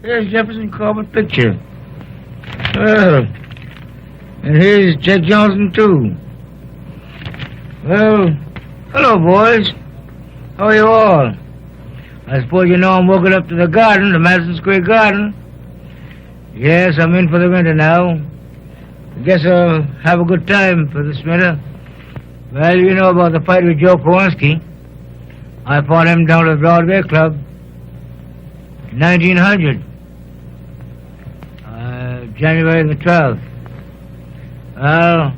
Here's Jefferson Corbett picture. Well, and here's Jack Johnson, too. Well, hello, boys. How are you all? I suppose you know I'm walking up to the garden, the Madison Square Garden. Yes, I'm in for the winter now. I guess I'll have a good time for this winter. Well, you know about the fight with Joe Kowalski. I fought him down at the Broadway Club in 1900. January the 12th. Well,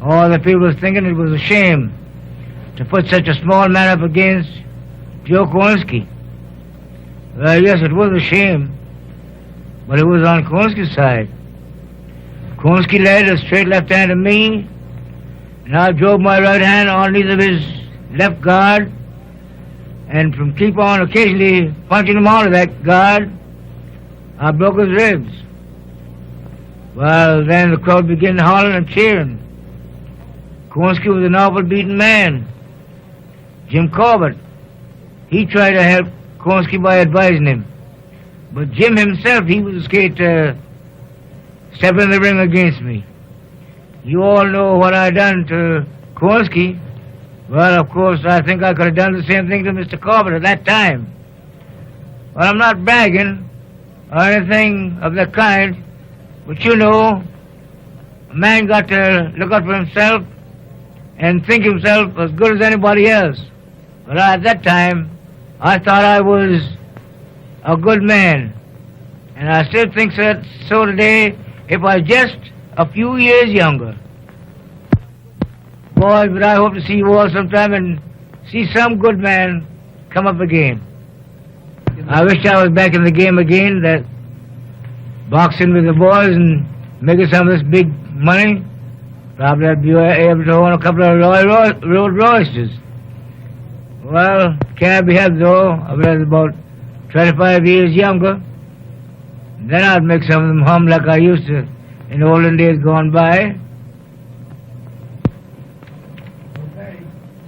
all the people was thinking it was a shame to put such a small man up against Joe Kowalski. Well, yes, it was a shame, but it was on Kowalski's side. Kowalski laid a straight left hand to me, and I drove my right hand underneath of his left guard, and from keep on occasionally punching him out of that guard, I broke his ribs. Well, then the crowd began hollering and cheering. Kowalski was an awful beaten man. Jim Corbett, he tried to help Kowalski by advising him. But Jim himself, he was scared to step in the ring against me. You all know what I done to Kowalski. Well, of course, I think I could have done the same thing to Mr. Corbett at that time. Well, I'm not bragging or anything of that kind. But you know, a man got to look out for himself and think himself as good as anybody else. But at that time, I thought I was a good man. And I still think so today, if I was just a few years younger. Boys, but I hope to see you all sometime and see some good man come up again. I wish I was back in the game again, that boxing with the boys and making some of this big money. Probably I'd be able to own a couple of Road Roysters. Well, can't be helped though. I was about 25 years younger. Then I'd make some of them hum like I used to in the olden days gone by.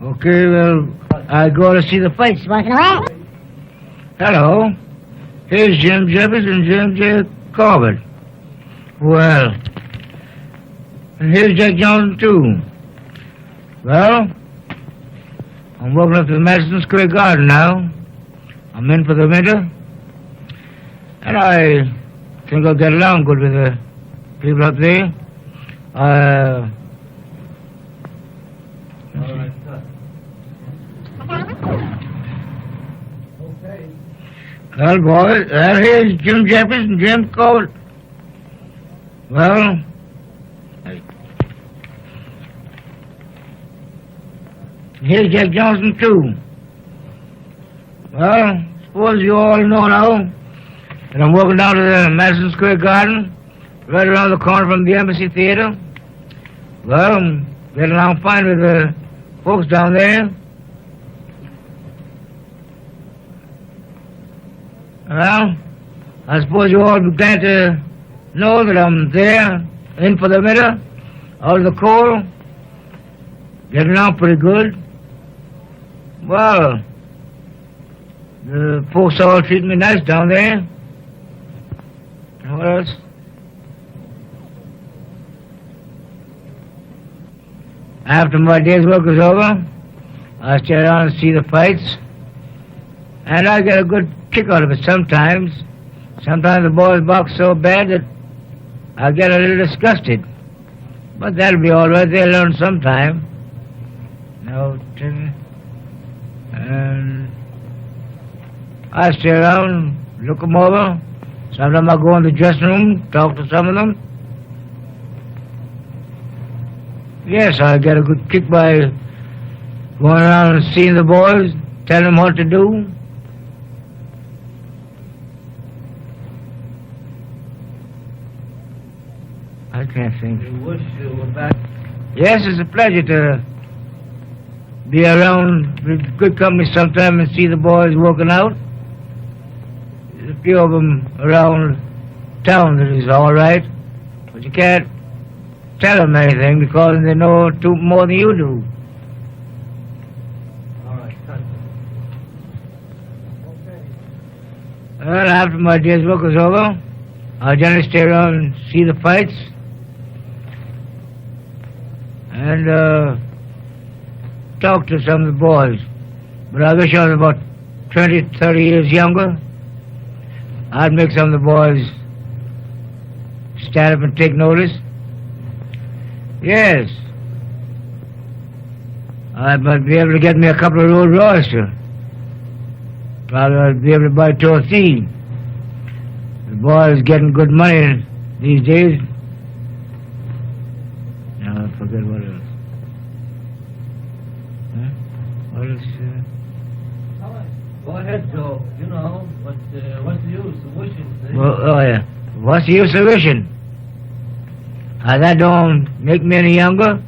Okay, well, I go to see the fights. Hello. Here's Jim Jefferson and Jim J. Corbett. Well, and here's Jack Johnson, too. Well, I'm walking up to the Madison Square Garden now. I'm in for the winter. And I think I'll get along good with the people up there. All right, okay. Well, boys, here's Jim Jefferson and Jim Corbett. Well, here's Jack Johnson, too. Well, suppose you all know now that I'm walking down to the Madison Square Garden, right around the corner from the Embassy Theater. Well, I'm getting along fine with the folks down there. Well, I suppose you all be glad to know that I'm there, in for the winter, out of the cold, getting along pretty good. Well, the folks all treat me nice down there. What else? After my day's work is over, I stay around and see the fights, and I get a good kick out of it sometimes. Sometimes the boys box so bad that I get a little disgusted. But that'll be all right. They'll learn sometime. No, and I stay around, look them over. Sometimes I go in the dressing room, talk to some of them. Yes, I get a good kick by going around and seeing the boys, telling them what to do. I can't think. You wish you were back. Yes, it's a pleasure to be around with good company sometime and see the boys working out. There's a few of them around town that is all right, but you can't tell them anything because they know more than you do. All right, cut. Okay. Well, after my day's work was over, I generally stay around and see the fights. And talk to some of the boys. But I wish I was about 20, 30 years younger. I'd make some of the boys stand up and take notice. Yes. I might be able to get me a couple of Rolls Royces too. Probably I'd be able to buy two or three. The boys getting good money these days. Now I forget what else. Huh? What else? Go ahead, Joe. You know, but what's the use of wishing? Well, oh yeah. What's the use of wishing? That don't make me any younger,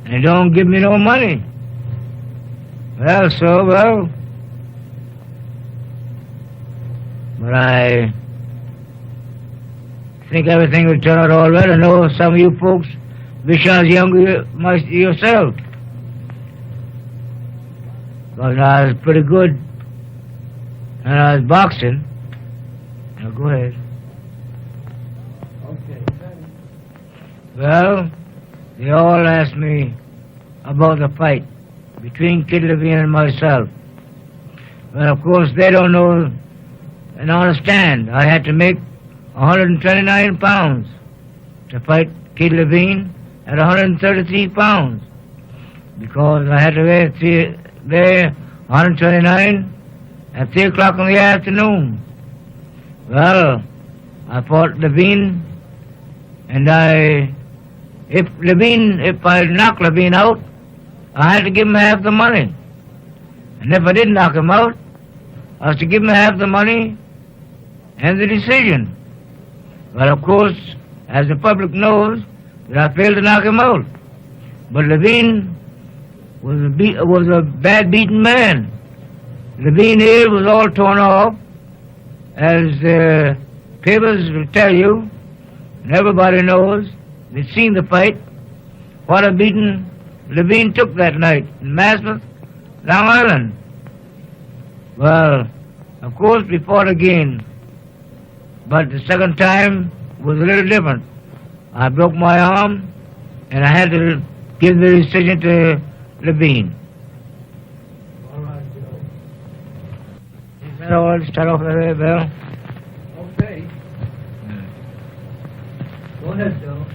and it don't give me no money. Well, but I think everything will turn out all right. I know some of you folks wish I was younger yourself. Because I was pretty good and I was boxing. Now go ahead. Okay. Well, they all asked me about the fight between Kid Levine and myself. Well, of course, they don't know and understand. I had to make 129 pounds to fight Kid Levine at 133 pounds because I had to weigh 129 at 3 o'clock in the afternoon. Well, I fought Levine, and if I knocked Levine out, I had to give him half the money. And if I didn't knock him out, I was to give him half the money and the decision. But of course, as the public knows, that I failed to knock him out. But Levine was a bad beaten man. Levine's ear was all torn off, as the papers will tell you, and everybody knows, they've seen the fight, what a beating Levine took that night in Massmouth, Long Island. Well, of course we fought again, but the second time was a little different. I broke my arm, and I had to give the decision to Levine. All right, Joe. Is that all? Start off there, Bill? Okay. Go ahead, Joe.